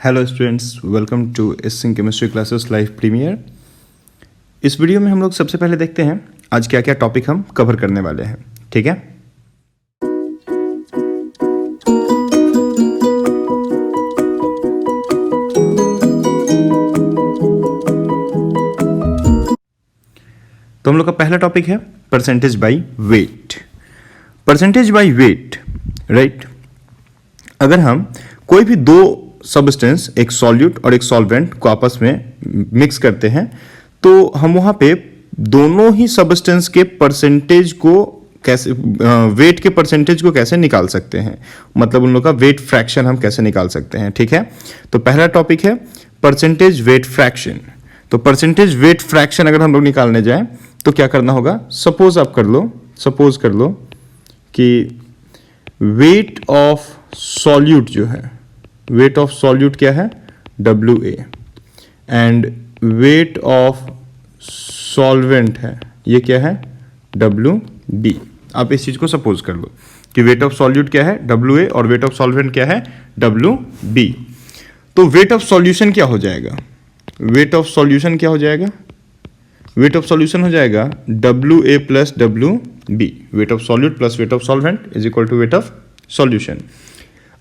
Hello students, welcome to एससिंग chemistry classes live premiere. इस वीडियो में हम लोग सबसे पहले देखते हैं आज क्या क्या टॉपिक हम कवर करने वाले हैं। ठीक है, तो हम लोग का पहला टॉपिक है percentage by weight. Percentage by weight, right. अगर हम कोई भी दो सब्सटेंस, एक सॉल्यूट और एक सॉल्वेंट को आपस में मिक्स करते हैं तो हम वहां पे दोनों ही सब्सटेंस के परसेंटेज को कैसे, वेट के परसेंटेज को कैसे निकाल सकते हैं, मतलब उन लोग का वेट फ्रैक्शन हम कैसे निकाल सकते हैं। ठीक है, तो पहला टॉपिक है परसेंटेज वेट फ्रैक्शन। तो परसेंटेज वेट फ्रैक्शन अगर हम लोग निकालने जाएं तो क्या करना होगा। सपोज कर लो कि वेट ऑफ सॉल्यूट जो है, वेट ऑफ सॉल्यूट क्या है, WA, and wait of solvent है, ये क्या है, WB। आप इस चीज को सपोज कर लो कि वेट ऑफ सॉल्यूट क्या है, WA, और वेट ऑफ सॉल्वेंट क्या है, WB। तो वेट ऑफ सॉल्यूशन क्या हो जाएगा, वेट ऑफ सॉल्यूशन क्या हो जाएगा, वेट ऑफ सॉल्यूशन हो जाएगा WA plus WB। Weight of solute plus weight of solvent is equal to weight of solution.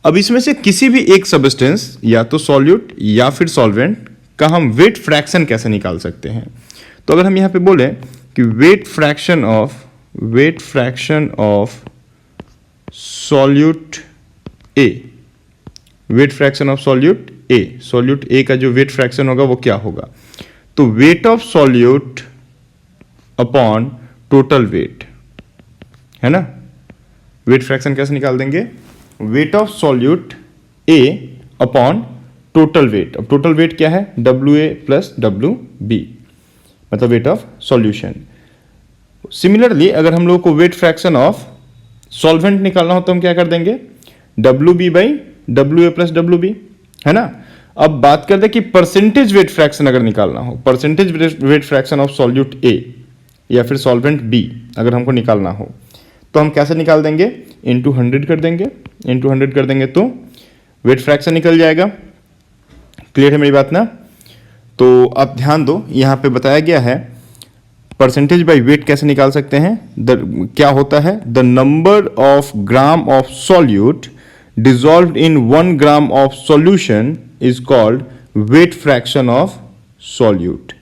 अब इसमें से किसी भी एक सब्सटेंस, या तो सॉल्यूट या फिर सॉल्वेंट का हम वेट फ्रैक्शन कैसे निकाल सकते हैं। तो अगर हम यहां पे बोले कि weight fraction of solute A, weight fraction of solute A, solute A का जो वेट फ्रैक्शन होगा वो क्या होगा, तो weight of solute upon total weight, है ना। वेट फ्रैक्शन कैसे निकाल देंगे, wait of solute A upon total weight. अब टोटल वेट क्या है, WA प्लस WB, मतलब वेट ऑफ सॉल्यूशन। सिमिलरली अगर हम लोग को वेट फ्रैक्शन ऑफ सॉल्वेंट निकालना हो तो हम क्या कर देंगे, WB by WA plus WB, है ना। अब बात करते हैं कि परसेंटेज वेट फ्रैक्शन अगर निकालना हो, percentage weight fraction of solute A या फिर सॉल्वेंट B अगर हमको निकालना हो तो हम कैसे निकाल देंगे, इंटू 100 कर देंगे, तो वेट फ्रैक्शन निकल जाएगा। क्लियर है मेरी बात ना। तो आप ध्यान दो, यहाँ पे बताया गया है परसेंटेज बाय वेट कैसे निकाल सकते हैं। क्या होता है, the number of gram of solute dissolved in 1 gram of solution is called weight fraction of solute.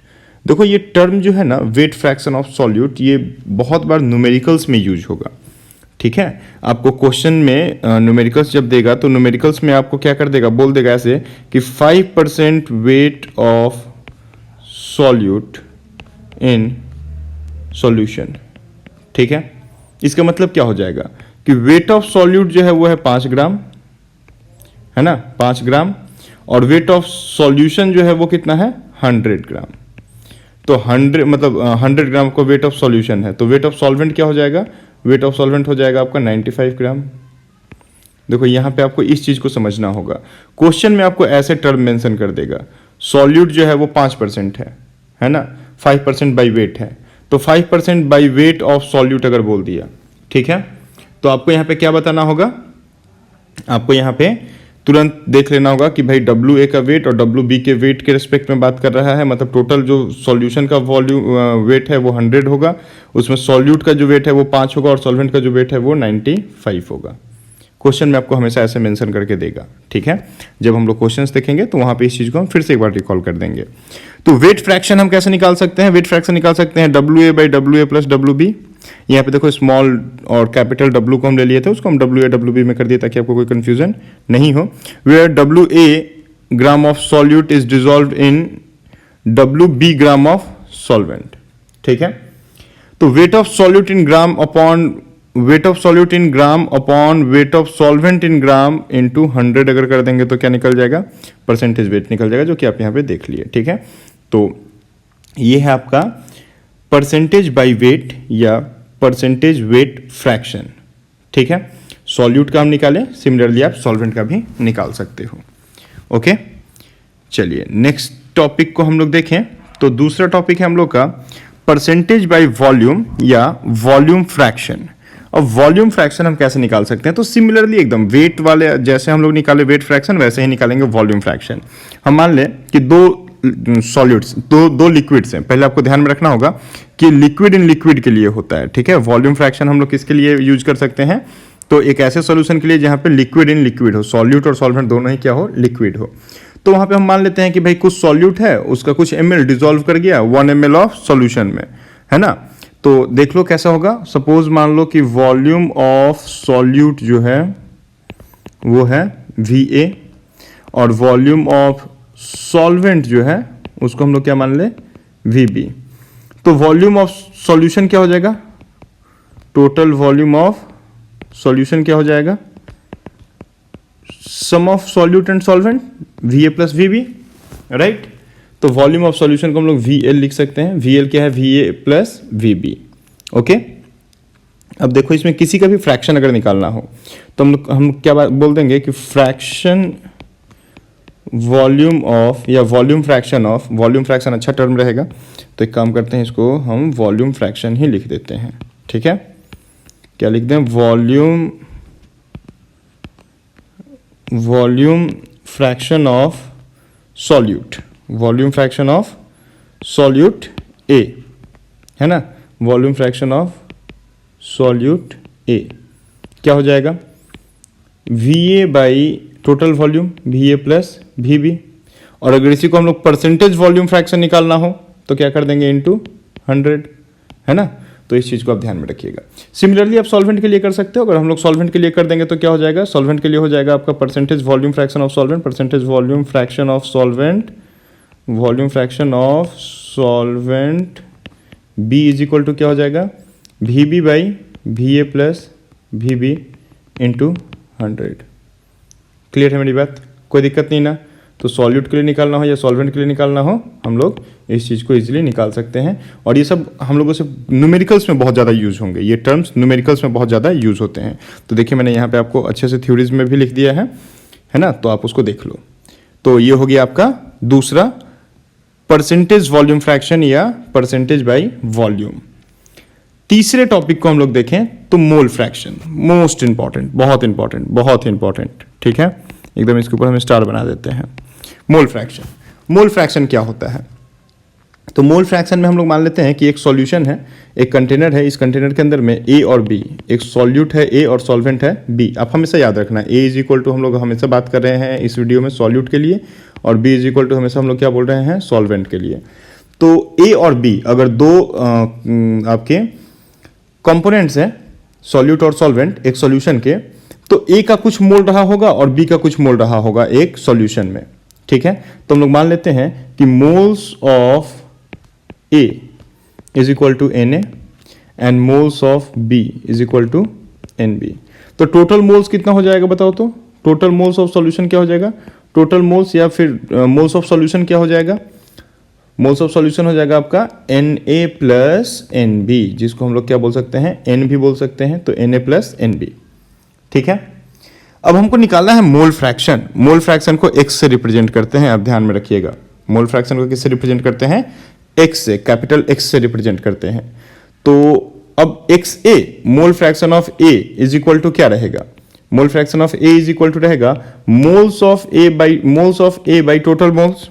देखो ये टर्म जो है ना, वेट फ्रैक्शन ऑफ सॉल्यूट, ये बहुत बार न्यूमेरिकल्स में यूज होगा। ठीक है, आपको क्वेश्चन में न्यूमेरिकल्स जब देगा तो न्यूमेरिकल्स में आपको क्या कर देगा, बोल देगा ऐसे कि 5% wait of solute in solution. ठीक है, इसका मतलब क्या हो जाएगा कि वेट ऑफ सॉल्यूट जो है वो है 5 ग्राम, है ना, 5 ग्राम, और वेट ऑफ सॉल्यूशन जो है वो कितना है, 100 ग्राम। तो 100 मतलब 100 ग्राम को वेट ऑफ सॉल्यूशन है, तो वेट ऑफ सॉल्वेंट क्या हो जाएगा, वेट ऑफ सॉल्वेंट हो जाएगा आपका 95 ग्राम। देखो यहाँ पे आपको इस चीज को समझना होगा, क्वेश्चन में आपको ऐसे टर्म मेंशन कर देगा, सॉल्यूट जो है वो 5% है ना, 5% बाई वेट है, तो 5% बाई वेट ऑफ सॉल्यूट अगर बोल दिया, ठीक है, तो आपको यहाँ पे क्या बताना होगा, आपको यहाँ पे तुरंत देख लेना होगा कि भाई WA का वेट और WB के वेट के रिस्पेक्ट में बात कर रहा है, मतलब टोटल जो सॉल्यूशन का वॉल्यूम वेट है वो 100 होगा, उसमें सॉल्यूट का जो वेट है वो 5 होगा और सॉल्वेंट का जो वेट है वो 95 होगा। क्वेश्चन में आपको हमेशा ऐसे मेंशन करके देगा। ठीक है, जब हम लोग क्वेश्चंस देखेंगे तो वहां पे इस चीज को हम फिर से एक बार रिकॉल कर देंगे। तो वेट फ्रैक्शन हम कैसे निकाल सकते हैं, वेट फ्रैक्शन निकाल सकते हैं WA by WA plus WB। यहाँ पे देखो स्मॉल और कैपिटल W को हम ले लिए थे, उसको हम WA WB में कर दिए ताकि आपको कोई कंफ्यूजन नहीं हो। Where WA gram of solute is dissolve in WB gram of solvent. ठीक है, तो weight of solute in gram upon weight of solute in gram upon weight of solvent in gram into 100 अगर कर देंगे तो क्या निकल जाएगा, परसेंटेज वेट निकल जाएगा, जो कि आप यहाँ पे देख लिए। ठीक है, तो ये है आपका परसेंटेज बाय वेट या परसेंटेज वेट फ्रैक्शन। ठीक है, सॉल्यूट का हम निकालें, सिमिलरली आप सॉल्वेंट का भी निकाल सकते हो। ओके, चलिए नेक्स्ट टॉपिक को हम लोग देखें। तो दूसरा टॉपिक है हम लोग का परसेंटेज बाय वॉल्यूम या वॉल्यूम फ्रैक्शन। अब वॉल्यूम फ्रैक्शन हम कैसे निकाल सकते हैं? तो सिमिलरली एकदम वेट वाले जैसे हम लोग निकाले वेट फ्रैक्शन, वैसे ही निकालेंगे वॉल्यूम फ्रैक्शन। हम मान लें कि दो सॉलिड्स, दो लिक्विड्स हैं। पहले आपको ध्यान में रखना होगा कि लिक्विड इन लिक्विड के लिए होता है, ठीक है। वॉल्यूम फ्रैक्शन हम लोग किसके लिए यूज कर सकते हैं? तो एक ऐसे सॉल्यूशन के लिए जहां पे लिक्विड इन लिक्विड हो, सॉल्यूट और सॉल्वेंट दोनों ही क्या हो, लिक्विड हो। तो वहां पे हम मान लेते हैं कि भाई कुछ सॉल्यूट है, उसका कुछ ml डिसॉल्व कर गया 1 ml ऑफ सॉल्यूशन में, है ना। तो देख लो कैसा होगा। सपोज मान लो कि वॉल्यूम ऑफ सॉल्यूट जो है वो है VA और वॉल्यूम ऑफ सॉल्वेंट जो है उसको हम लोग क्या मान ले, VB। तो वॉल्यूम ऑफ सॉल्यूशन क्या हो जाएगा? टोटल वॉल्यूम ऑफ सॉल्यूशन क्या हो जाएगा? Sum of solute and solvent VA plus VB, right. तो वॉल्यूम ऑफ सॉल्यूशन को हम लोग VL लिख सकते हैं। VL क्या है? VA plus VB, okay. अब देखो इसमें किसी का भी फ्रैक्शन अगर निकालना हो तो हम क्या बोल देंगे कि फ्रैक्शन वॉल्यूम ऑफ या वॉल्यूम फ्रैक्शन अच्छा टर्म रहेगा। तो एक काम करते हैं, इसको हम वॉल्यूम फ्रैक्शन ही लिख देते हैं, ठीक है। क्या लिख दें? Volume fraction of solute, volume fraction of solute A, है ना। Volume fraction of solute A क्या हो जाएगा? VA by total volume VA plus VB। और अगर इसी को हम लोग परसेंटेज वॉल्यूम फ्रैक्शन निकालना हो तो क्या कर देंगे? इनटू 100, है ना। तो इस चीज़ को आप ध्यान में रखिएगा। सिमिलरली आप सॉल्वेंट के लिए कर सकते हो। अगर हम लोग सॉल्वेंट के लिए कर देंगे तो क्या हो जाएगा? सॉल्वेंट के लिए हो जाएगा आपका percentage volume fraction of solvent, percentage volume fraction of solvent, volume fraction of solvent B is equal to क्या हो जाएगा? VB by VA plus VB into 100। Clear है मेरी बात? कोई दिक्कत नहीं ना। तो सॉल्यूट के लिए निकालना हो या सॉल्वेंट के लिए निकालना हो, हम लोग इस चीज़ को इजीली निकाल सकते हैं। और ये सब हम लोगों से न्यूमेरिकल्स में बहुत ज़्यादा यूज होंगे, ये टर्म्स न्यूमेरिकल्स में बहुत ज़्यादा यूज होते हैं। तो देखिए मैंने यहाँ पे आपको अच्छे से थ्योरीज में भी लिख दिया है ना, तो आप उसको देख लो। तो ये हो गया आपका दूसरा परसेंटेज वॉल्यूम फ्रैक्शन या परसेंटेज बाई वॉल्यूम। तीसरे टॉपिक को हम लोग देखें तो मोल फ्रैक्शन, मोस्ट इंपॉर्टेंट, बहुत इंपॉर्टेंट, बहुत इंपॉर्टेंट, ठीक है। एकदम इसके ऊपर हम स्टार बना देते हैं। मोल फ्रैक्शन क्या होता है? तो मोल फ्रैक्शन में हम लोग मान लेते हैं कि एक सॉल्यूशन है, एक कंटेनर है, इस कंटेनर के अंदर में A और B, एक सॉल्यूट है A और सॉल्वेंट है B। आप हमेशा याद रखना A इज इक्वल टू, हम लोग हमेशा बात कर रहे हैं इस वीडियो में सॉल्यूट के लिए, और B इज इक्वल टू हमेशा हम लोग क्या बोल रहे हैं? सॉल्वेंट के लिए। तो A और B अगर दो आपके कंपोनेंट्स हैं, सॉल्यूट और सॉल्वेंट एक सॉल्यूशन के, तो A का कुछ मोल रहा होगा और B का कुछ मोल रहा होगा एक सॉल्यूशन में, ठीक है। तो हम लोग मान लेते हैं कि moles of A is equal to Na and moles of B is equal to Nb। तो टोटल मोल्स कितना हो जाएगा बताओ? तो टोटल मोल्स ऑफ सॉल्यूशन क्या हो जाएगा? टोटल मोल्स या फिर मोल्स ऑफ सॉल्यूशन क्या हो जाएगा? मोल्स ऑफ सॉल्यूशन हो जाएगा आपका Na प्लस Nb, जिसको हम लोग क्या बोल सकते हैं? N भी बोल सकते हैं। तो Na प्लस Nb, ठीक है। अब हमको निकालना है मोल फ्रैक्शन। मोल फ्रैक्शन को x से रिप्रेजेंट करते हैं, आप ध्यान में रखिएगा। मोल फ्रैक्शन को किससे रिप्रेजेंट करते हैं? x से, कैपिटल X से रिप्रेजेंट करते हैं। तो अब XA mole fraction of A is equal to क्या रहेगा? Mole fraction of A is equal to रहेगा moles of A by total moles.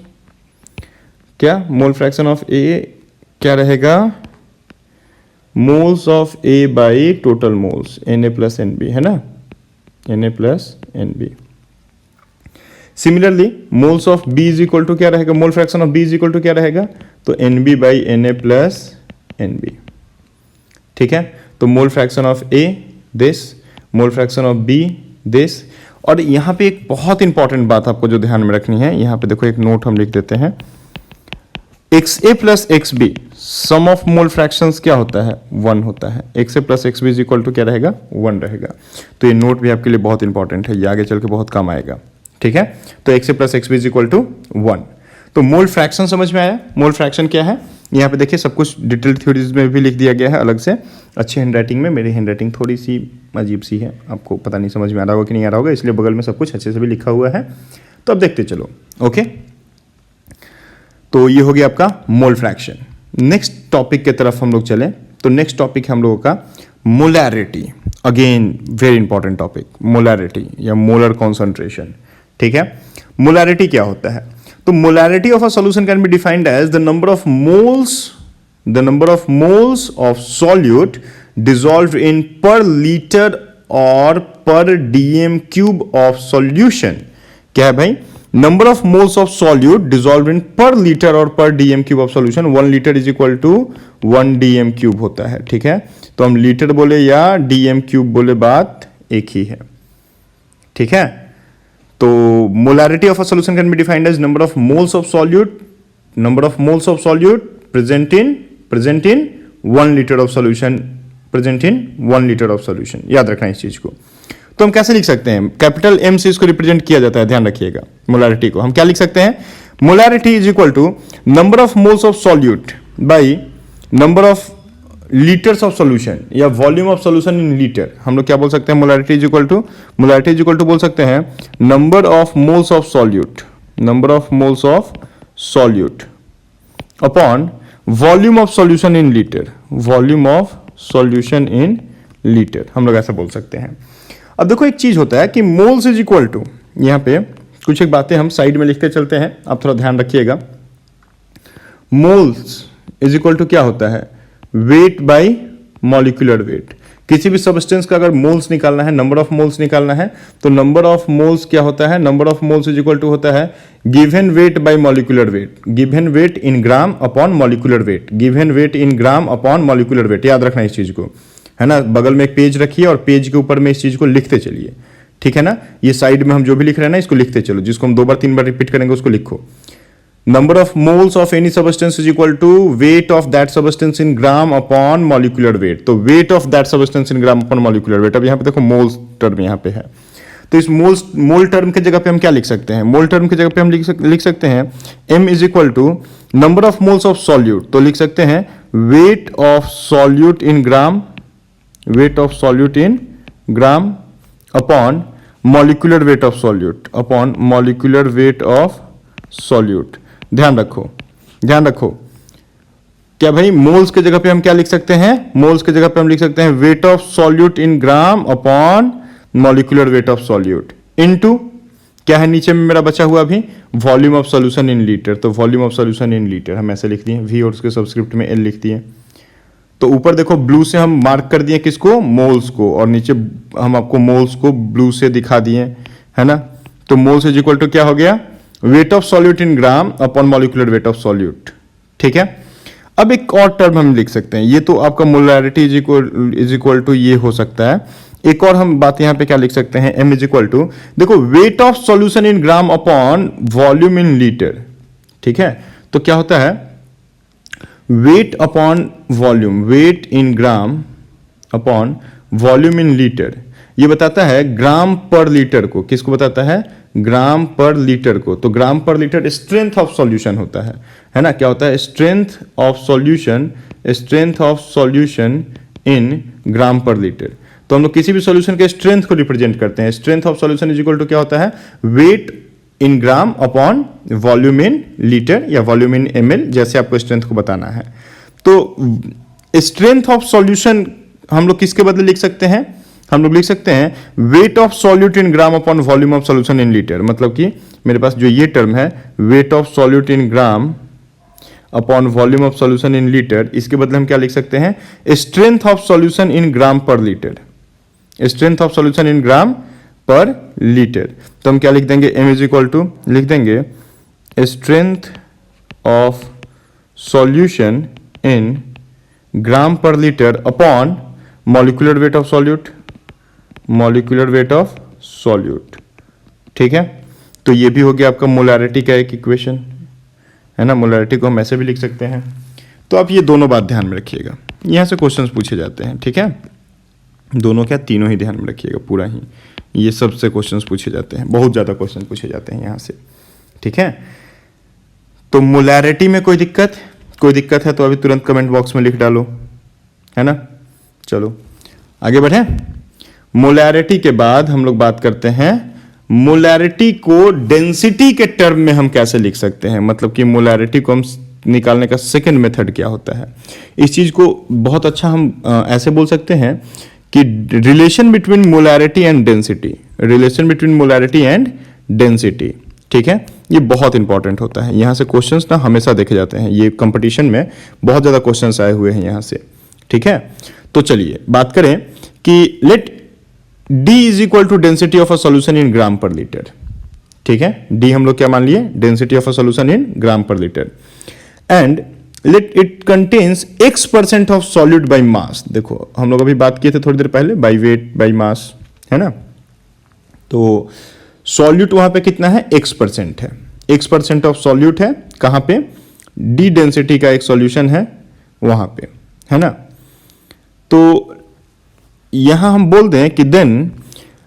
क्या मोल फ्रैक्शन ऑफ A क्या रहेगा? Moles of A by total moles, Na plus Nb, है ना, Na plus Nb। Similarly moles of B is equal to क्या रहेगा? Mole fraction of B is equal to क्या रहेगा? तो Nb by Na plus Nb, ठीक है। तो मोल fraction of A this, mole fraction of B this. और यहाँ पे एक बहुत इंपॉर्टेंट बात आपको जो ध्यान में रखनी है, यहाँ पे देखो एक नोट हम लिख देते हैं। XA plus XB sum of mole fractions क्या होता है? 1 होता है। XA plus XB is equal to क्या रहेगा? 1 रहेगा। तो ये नोट भी आपके लिए बहुत इंपॉर्टेंट है, ये आगे चल के बहुत काम आएगा, ठीक है। तो XA plus XB is equal to 1। तो मोल फ्रैक्शन समझ में आया? मोल फ्रैक्शन क्या है? यहाँ पे देखिए सब कुछ डिटेल्ड थ्योरीज में भी लिख दिया गया है अलग से, अच्छी हैंडराइटिंग में। मेरी हैंडराइटिंग थोड़ी सी अजीब सी है, आपको पता नहीं समझ में आ रहा होगा कि नहीं आ रहा होगा, इसलिए बगल में सब कुछ अच्छे से भी लिखा हुआ है। तो अब देखते चलो, ओके। तो ये हो गया आपका मोल फ्रैक्शन। नेक्स्ट टॉपिक की तरफ हम लोग चलें तो नेक्स्ट टॉपिक है हम लोगों का molarity. Again very important topic, molarity या मोलर कॉन्सेंट्रेशन। ठीक है, मोलैरिटी क्या होता है? तो molarity of a solution can be defined as the number of moles of solute dissolved in per litre और per dm cube of solution. क्या है भाई? Number of moles of solute dissolved in per litre और per dm cube of solution. 1 litre is equal to 1 dm cube होता है। ठीक है, तो हम लीटर बोले या डीएम क्यूब बोले, बात एक ही है। ठीक है, तो molarity of a solution can be defined as number of moles of solute present in 1 litre of solution, present in 1 litre of solution. याद रखना इस चीज को। तो हम कैसे लिख सकते हैं? कैपिटल एम से इसको रिप्रेजेंट किया जाता है, ध्यान रखिएगा। मोलैरिटी को हम क्या लिख सकते हैं? Molarity is equal to number of moles of solute by number of litres of solution या volume of solution in litre. हम लोग क्या बोल सकते हैं? मोलैरिटी इज इक्वल टू बोल सकते हैं number of moles of solute upon volume of solution in litre, हम लोग ऐसा बोल सकते हैं। अब देखो एक चीज होता है कि मोल्स इज इक्वल टू, यहां पे कुछ एक बातें हम साइड में लिखते चलते हैं, आप थोड़ा ध्यान रखिएगा। मोल्स इज इक्वल टू क्या होता है? Wait by molecular wait. किसी भी सब्सटेंस का अगर मोल्स निकालना है, नंबर ऑफ मोल्स निकालना है, तो नंबर ऑफ मोल्स क्या होता है? Number of moles is equal to होता है given weight by molecular weight, given weight in gram upon molecular weight, given weight in gram upon molecular weight. याद रखना इस चीज को, है ना। बगल में एक पेज रखिए और पेज के ऊपर में इस चीज को लिखते चलिए। ठीक है ना, ये साइड में हम जो भी लिख रहे हैं ना, इसको लिखते चलो। जिसको हम 2 बार 3 बार रिपीट करेंगे उसको लिखो। Number of moles of any substance is equal to weight of that substance in gram upon molecular weight. तो weight of that substance in gram upon molecular weight. अब यहाँ पे देखो मोल्स टर्म यहाँ पे है, तो इस मोल टर्म के जगह पे हम क्या लिख सकते हैं? मोल टर्म के जगह पे हम लिख सकते हैं m is equal to number of moles of solute. तो लिख सकते हैं weight of solute in gram upon molecular weight of solute. ध्यान रखो क्या भाई? मोल्स के जगह पे हम क्या लिख सकते हैं? मोल्स के जगह पे हम लिख सकते हैं weight of solute in gram upon molecular weight of solute into क्या है नीचे में मेरा बचा हुआ अभी? Volume of solution in litre. तो volume of solution in litre हम ऐसे लिख दिए, वी और उसके सबस्क्रिप्ट में एल लिख दिए। तो ऊपर देखो ब्लू से हम मार्क कर दिए किसको? मोल्स को, और नीचे हम आपको मोल्स को ब्लू से दिखा दिए, है ना। तो मोल्स इज इक्वल टू क्या हो गया? Wait of solute in gram upon molecular weight of solute. ठीक है, अब एक और टर्म हम लिख सकते हैं, ये तो आपका मोलैरिटी इज इक्वल टू ये हो सकता है। एक और हम बात यहां पे क्या लिख सकते हैं? m इज इक्वल टू, देखो weight of solution in gram upon volume in litre. ठीक है, तो क्या होता है? Weight upon volume, weight in gram upon volume in litre, ये बताता है ग्राम पर लीटर को। किसको बताता है? ग्राम पर लीटर को। तो ग्राम per litre strength of solution होता है ना। क्या होता है? Strength of solution in gram per litre. तो हम लोग किसी भी सॉल्यूशन के स्ट्रेंथ को रिप्रेजेंट करते हैं। Strength of solution is equal to क्या होता है? Weight in gram upon volume in litre या वॉल्यूम इन ml, जैसे आपको स्ट्रेंथ को बताना है। तो स्ट्रेंथ ऑफ सॉल्यूशन हम लोग किसके बदले लिख सकते हैं? हम लोग लिख सकते हैं weight of solute in gram upon volume of solution in litre. मतलब कि मेरे पास जो ये टर्म है weight of solute in gram upon volume of solution in litre, इसके बदले हम क्या लिख सकते हैं? Strength of solution in gram per litre, strength of solution in gram per litre. तो हम क्या लिख देंगे? m इज इक्वल टू लिख देंगे strength of solution in gram per litre upon molecular weight of solute. ठीक है, तो ये भी हो गया आपका मोलैरिटी का एक इक्वेशन, है ना। मोलैरिटी को हम ऐसे भी लिख सकते हैं। तो आप ये दोनों बात ध्यान में रखिएगा, यहां से क्वेश्चंस पूछे जाते हैं। ठीक है, दोनों क्या, तीनों ही ध्यान में रखिएगा, पूरा ही ये सबसे क्वेश्चंस पूछे जाते हैं, बहुत ज़्यादा क्वेश्चन पूछे जाते हैं यहाँ से। ठीक है, तो मोलैरिटी में कोई दिक्कत है तो अभी तुरंत कमेंट बॉक्स में लिख डालो, है ना। चलो आगे बढ़े। मोलैरिटी के बाद हम लोग बात करते हैं मोलैरिटी को डेंसिटी के टर्म में हम कैसे लिख सकते हैं। मतलब कि मोलैरिटी को हम निकालने का सेकंड मेथड क्या होता है। इस चीज को बहुत अच्छा हम ऐसे बोल सकते हैं कि relation between molarity and density, relation between molarity and density, ठीक है, ये बहुत इंपॉर्टेंट होता है। यहाँ से क्वेश्चंस ना हमेशा देखे जाते हैं, ये कंपटीशन में बहुत ज़्यादा क्वेश्चंस आए हुए हैं यहाँ से, ठीक है। तो चलिए बात करें कि let D is equal to density of a solution in gram per litre, ठीक है। D हम लोग क्या मान लिए, density of a solution in gram per litre, and let it contains X% of solute by mass. देखो हम लोग अभी बात किए थे थोड़ी देर पहले, बाई वेट बाई मास, है ना। तो सॉल्यूट वहां पे कितना है, X% है, X% ऑफ सॉल्यूट है कहां पे, D डेंसिटी का एक सॉल्यूशन है वहां पे, है ना। तो यहां हम बोल दें कि then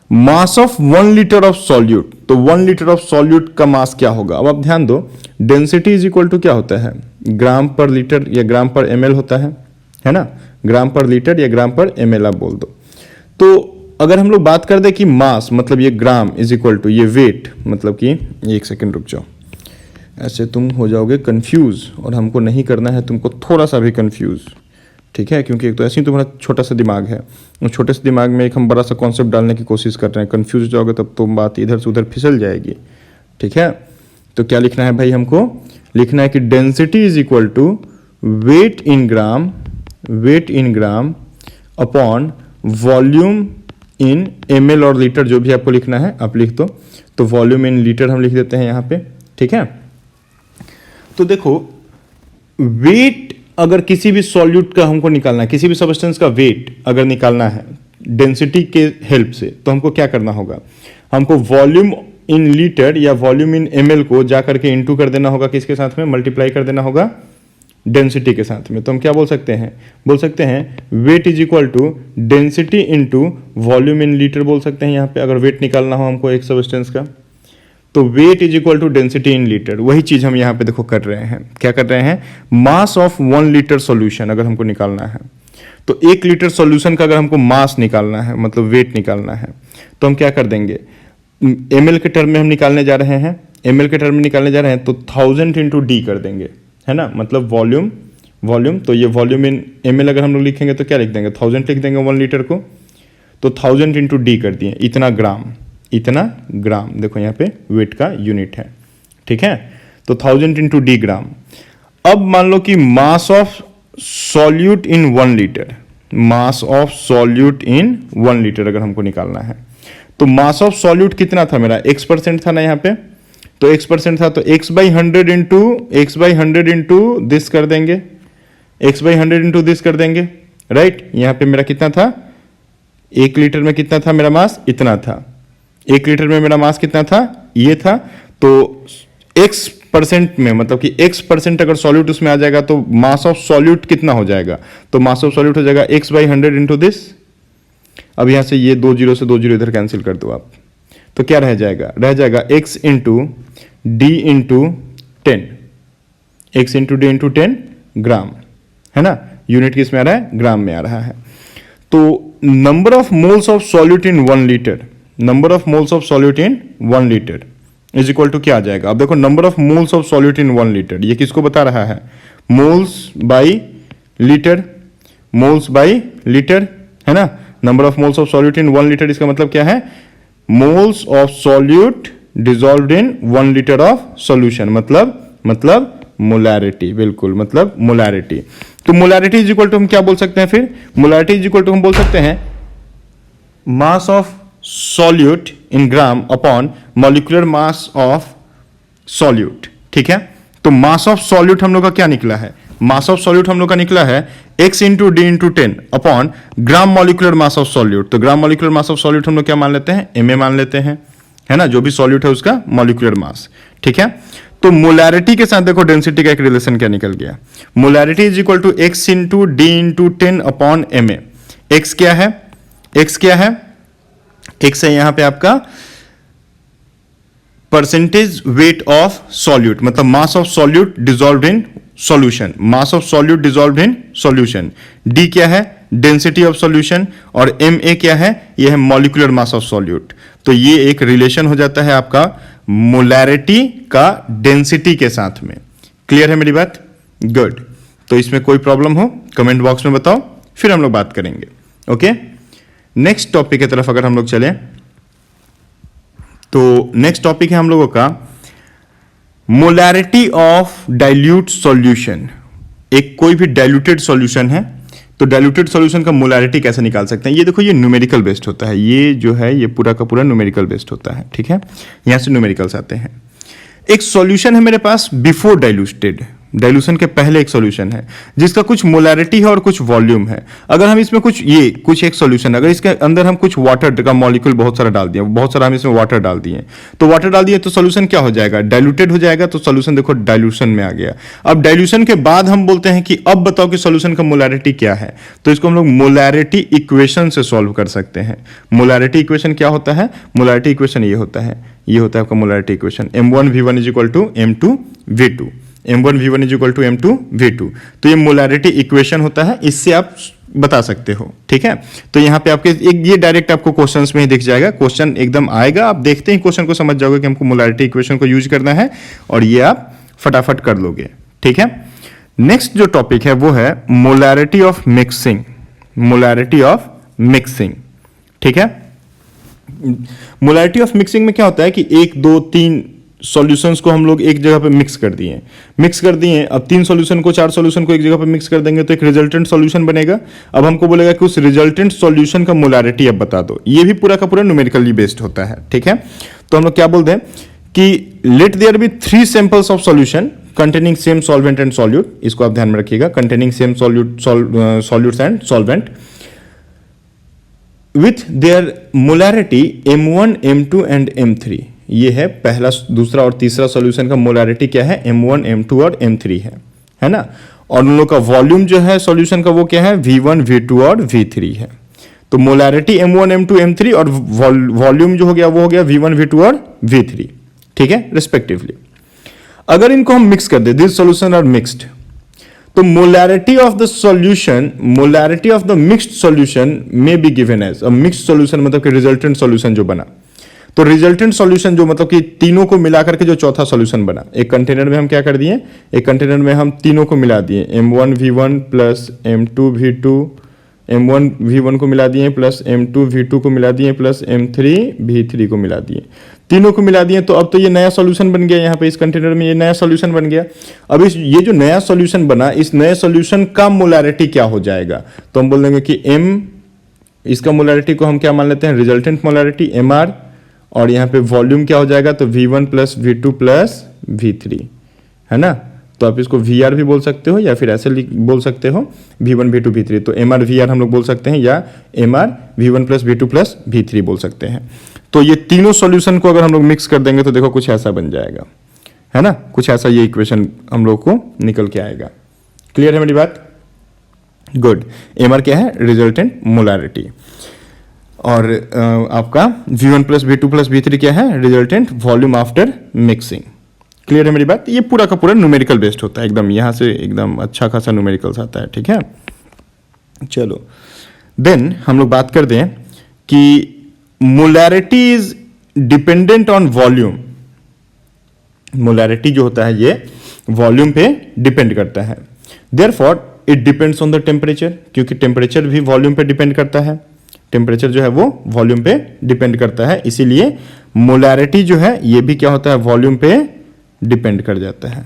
mass of 1 litre of solute, तो 1 लीटर ऑफ सॉल्यूट का मास क्या होगा। अब आप ध्यान दो, डेंसिटी इज इक्वल टू क्या होता है, ग्राम पर लीटर या ग्राम पर एमएल होता है ना, ग्राम पर लीटर या ग्राम पर एमएल आप बोल दो। तो अगर हम लोग बात कर दे कि मास मतलब ये ग्राम इज इक्वल टू ये वेट, मतलब कि एक सेकंड रुक जाओ, ऐसे तुम हो जाओगे कंफ्यूज, और हमको नहीं करना है तुमको थोड़ा सा भी कंफ्यूज, ठीक है, क्योंकि एक तो ऐसे ही तुम्हारा छोटा सा दिमाग है, उस छोटे से दिमाग में एक हम बड़ा सा कॉन्सेप्ट डालने की कोशिश कर रहे हैं, कंफ्यूज हो जाओगे तब तुम बात इधर से उधर फिसल जाएगी, ठीक है। तो क्या लिखना है भाई, हमको लिखना है कि density is equal to weight in gram upon volume in ml और लीटर, जो भी आपको लिखना है आप लिख दो। तो वॉल्यूम इन लीटर हम लिख देते हैं यहाँ पे, ठीक है। तो देखो वेट अगर किसी भी सॉल्यूट का हमको निकालना है, किसी भी सब्सटेंस का वेट अगर निकालना है डेंसिटी के हेल्प से, तो हमको क्या करना होगा, हमको वॉल्यूम इन लीटर या वॉल्यूम इन एमएल को जा करके इनटू कर देना होगा, किसके साथ में, मल्टीप्लाई कर देना होगा डेंसिटी के साथ में। तो हम क्या बोल सकते हैं weight is equal to density into volume in litre बोल सकते हैं यहाँ पे, अगर वेट निकालना हो हमको एक सब्सटेंस का। तो weight is equal to density in litre, वही चीज हम यहाँ पे देखो कर रहे हैं, क्या कर रहे हैं, मास ऑफ 1 लीटर सॉल्यूशन अगर हमको निकालना है, तो 1 लीटर सॉल्यूशन का अगर हमको मास निकालना है, मतलब वेट निकालना है, तो हम क्या कर देंगे, एमएल के टर्म में हम निकालने जा रहे हैं, एमएल के टर्म में निकालने जा रहे हैं, तो 1000 इंटू डी कर देंगे, है ना, मतलब वॉल्यूम। तो ये वॉल्यूम इन एमएल अगर हम लोग लिखेंगे तो क्या लिख देंगे, 1000 लिख देंगे 1 लीटर को, तो 1000 इंटू डी कर दिए, इतना ग्राम, देखो यहाँ पे वेट का यूनिट है, ठीक है। तो 1000 इंटू डी ग्राम। अब मान लो कि मास of solute in 1 litre, mass of solute in 1 litre अगर हमको निकालना है, तो मास ऑफ सॉल्यूट कितना था मेरा, X% था ना यहाँ पे, तो X% था, तो X/100 इंटू दिस कर देंगे, X/100 इंटू दिस कर देंगे, राइट। यहाँ पे मेरा कितना था, 1 लीटर में कितना था मेरा मास, इतना था, 1 लीटर में मेरा मास कितना था, ये था। तो X% में मतलब कि X% अगर सॉल्यूट उसमें आ जाएगा तो मास ऑफ सॉल्यूट कितना हो जाएगा, तो मास ऑफ सॉल्यूट हो जाएगा X/100 इंटू दिस। अब यहां से ये 2 जीरो से 2 जीरो इधर कैंसिल कर दो आप, तो क्या रह जाएगा X into D into 10, X into D into 10 ग्राम, है ना, यूनिट किस में आ रहा है, ग्राम में आ रहा है। तो number of moles of solute in 1 litre, number of moles of solute in 1 litre is equal to क्या आ जाएगा। अब देखो number of moles of solute in 1 litre, ये किसको बता रहा है, मोल्स बाई लीटर, है ना। Number of moles of solute in 1 litre, इसका मतलब क्या है, moles of solute dissolved in 1 litre of solution, मतलब मोलैरिटी, बिल्कुल मतलब मोलैरिटी। तो मोलैरिटी इज इक्वल टू हम क्या बोल सकते हैं फिर, मोलैरिटी इज इक्वल टू हम बोल सकते हैं मास of solute in gram upon molecular mass of solute, ठीक है। तो मास ऑफ सॉल्यूट हम लोग का क्या निकला है, मास ऑफ सॉल्यूट हम लोग का निकला है X into D into 10 upon gram molecular mass of solute. तो gram molecular mass of solute हम लोग क्या मान लेते हैं, MA मान लेते हैं, है ना, जो भी सॉल्यूट है उसका मॉलिक्यूलर मास, ठीक है। तो मोलैरिटी के साथ देखो डेंसिटी का एक रिलेशन क्या निकल गया, molarity is equal to X into D into 10 upon MA। X क्या है, X है यहां पे आपका परसेंटेज वेट ऑफ सॉल्यूट, मतलब मास of solute dissolved in solution, mass of solute dissolved in solution. D क्या है, डेंसिटी ऑफ सॉल्यूशन, और MA क्या है, यह है मॉलिक्यूलर मास ऑफ सॉल्यूट। तो ये एक रिलेशन हो जाता है आपका मोलैरिटी का डेंसिटी के साथ में। क्लियर है मेरी बात, गुड। तो इसमें कोई प्रॉब्लम हो कमेंट बॉक्स में बताओ, फिर हम लोग बात करेंगे, ओके। नेक्स्ट टॉपिक की तरफ अगर हम लोग चलें तो नेक्स्ट टॉपिक है हम लोगों का मोलैरिटी ऑफ डाइल्यूट सॉल्यूशन। एक कोई भी डाइल्यूटेड सॉल्यूशन है तो डाइल्यूटेड सॉल्यूशन का मोलैरिटी कैसे निकाल सकते हैं। ये देखो, ये न्यूमेरिकल बेस्ड होता है, ये जो है ये पूरा का पूरा न्यूमेरिकल बेस्ड होता है, ठीक है। यहां से न्यूमेरिकल्स आते हैं। एक सॉल्यूशन है मेरे पास बिफोर डाइल्यूटेड, डाइल्यूशन के पहले एक सॉल्यूशन है जिसका कुछ मोलैरिटी है और कुछ वॉल्यूम है। अगर हम इसमें कुछ एक सॉल्यूशन, अगर इसके अंदर हम कुछ वाटर का मॉलिक्यूल बहुत सारा डाल दिए, बहुत सारा हम इसमें वाटर डाल दिए, तो वाटर डाल दिए तो सॉल्यूशन क्या हो जाएगा, डाइल्यूटेड हो जाएगा। तो सॉल्यूशन देखो डाइल्यूशन में आ गया। अब डाइल्यूशन के बाद हम बोलते हैं कि अब बताओ कि सॉल्यूशन का मोलैरिटी क्या है, तो इसको हम लोग मोलैरिटी इक्वेशन से सॉल्व कर सकते हैं। मोलैरिटी इक्वेशन क्या होता है, मोलैरिटी इक्वेशन ये होता है, ये होता है आपका molarity equation M1V1 is equal to M2V2, M1V1 is equal to M2V2। तो ये मोलैरिटी इक्वेशन होता है, इससे आप बता सकते हो, ठीक है। तो यहाँ पे आपके एक ये डायरेक्ट आपको क्वेश्चंस में ही दिख जाएगा, क्वेश्चन एकदम आएगा, आप देखते ही क्वेश्चन को समझ जाओगे कि हमको मोलैरिटी इक्वेशन को यूज करना है और ये आप फटाफट कर लोगे, ठीक है। नेक्स्ट जो टॉपिक है वो है molarity of mixing, molarity of mixing, ठीक है। मोलैरिटी ऑफ मिक्सिंग में क्या होता है कि 1 2 3 सॉल्यूशंस को हम लोग एक जगह पे मिक्स कर दिए। अब 3 सॉल्यूशन को 4 सॉल्यूशन को एक जगह पे मिक्स कर देंगे तो एक रिजल्टेंट सॉल्यूशन बनेगा। अब हमको बोलेगा कि उस रिजल्टेंट सॉल्यूशन का मोलैरिटी अब बता दो। ये भी पूरा का पूरा न्यूमेरिकली बेस्ड होता है, ठीक है। तो हम लोग क्या बोलते हैं कि let there be 3 samples of solution containing same solvent and solute. इसको आप ध्यान में रखिएगा, containing same solutes and solvent with their molarity M1, M2 and M3। ये है पहला, दूसरा और तीसरा सॉल्यूशन का मोलैरिटी क्या है, M1, M2 और M3 है ना। और उन लोग का वॉल्यूम जो है सॉल्यूशन का वो क्या है, V1, V2 और V3 है। तो मोलैरिटी M1, M2, M3 और वॉल्यूम जो हो गया वो हो गया V1, V2 और V3, ठीक है, रिस्पेक्टिवली। अगर इनको हम मिक्स कर दे, दिस सॉल्यूशन आर मिक्स्ड, तो molarity of the solution, molarity of the mixed solution में be given as a mixed solution, मतलब कि रिजल्टेंट सॉल्यूशन जो बना। तो रिजल्टेंट सॉल्यूशन जो मतलब कि तीनों को मिलाकर के जो चौथा सॉल्यूशन बना, एक कंटेनर में हम क्या कर दिए, एक कंटेनर में हम तीनों को मिला दिए, M1V1 प्लस M2V2, M1V1 को मिला दिए प्लस M2V2 को मिला दिए प्लस M3V3 को मिला दिए, तीनों को मिला दिए। तो अब तो ये नया सॉल्यूशन बन गया, यहाँ पे इस कंटेनर में ये नया सॉल्यूशन बन गया। अब ये जो नया सॉल्यूशन बना, इस नए सॉल्यूशन का मोलैरिटी क्या हो जाएगा, तो हम बोल देंगे कि M, इसका मोलैरिटी को हम क्या मान लेते हैं, रिजल्टेंट मोलैरिटी MR, और यहाँ पे वॉल्यूम क्या हो जाएगा, तो V1 plus V2 plus V3, है ना। तो आप इसको VR भी बोल सकते हो या फिर ऐसे बोल सकते हो V1 V2 V3। तो MR VR हम लोग बोल सकते हैं या MR V1 plus V2 plus V3 बोल सकते हैं। तो ये तीनों सॉल्यूशन को अगर हम लोग मिक्स कर देंगे तो देखो कुछ ऐसा बन जाएगा, है ना, कुछ ऐसा ये इक्वेशन हम लोग को निकल के आएगा। क्लियर है मेरी बात, गुड। MR क्या है, रिजल्टेंट मोलैरिटी, और आपका V1 plus V2 plus V3 क्या है, resultant volume after mixing. Clear है मेरी बात। ये पूरा का पूरा न्यूमेरिकल बेस्ड होता है, एकदम यहाँ से एकदम अच्छा खासा न्यूमेरिकल्स आता है, ठीक है। चलो देन हम लोग बात कर दें कि molarity is dependent on volume. Molarity जो होता है ये वॉल्यूम पे डिपेंड करता है। Therefore it depends on the temperature, क्योंकि टेम्परेचर भी वॉल्यूम पे डिपेंड करता है। टेम्परेचर जो है वो वॉल्यूम पे डिपेंड करता है, इसीलिए मोलैरिटी जो है ये भी क्या होता है, वॉल्यूम पे डिपेंड कर जाता है।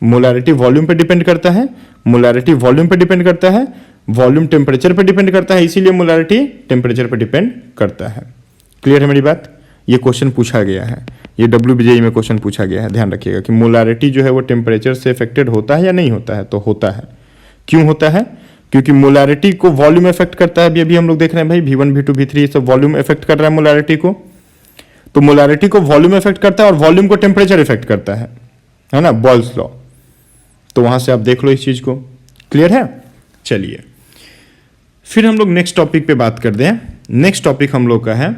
मोलैरिटी वॉल्यूम पे डिपेंड करता है, मोलैरिटी वॉल्यूम पे डिपेंड करता है, वॉल्यूम टेम्परेचर पे डिपेंड करता है, इसीलिए मोलैरिटी टेम्परेचर पे डिपेंड करता है। क्लियर है मेरी बात। ये क्वेश्चन पूछा गया है, ये WBJE में क्वेश्चन पूछा गया है, ध्यान रखिएगा कि मोलैरिटी जो है वो टेम्परेचर से अफेक्टेड होता है या नहीं होता है, तो होता है। क्यों होता है, क्योंकि मोलैरिटी को वॉल्यूम इफेक्ट करता है। अभी हम लोग देख रहे हैं भाई V1 V2 V3 सब वॉल्यूम इफेक्ट कर रहा है मोलैरिटी को। तो मोलैरिटी को वॉल्यूम इफेक्ट करता है और वॉल्यूम को टेम्परेचर इफेक्ट करता है ना, बॉयल्स लॉ। तो वहां से आप देख लो इस चीज को। क्लियर है। चलिए फिर हम लोग नेक्स्ट टॉपिक पे बात करते हैं। नेक्स्ट टॉपिक हम लोग का है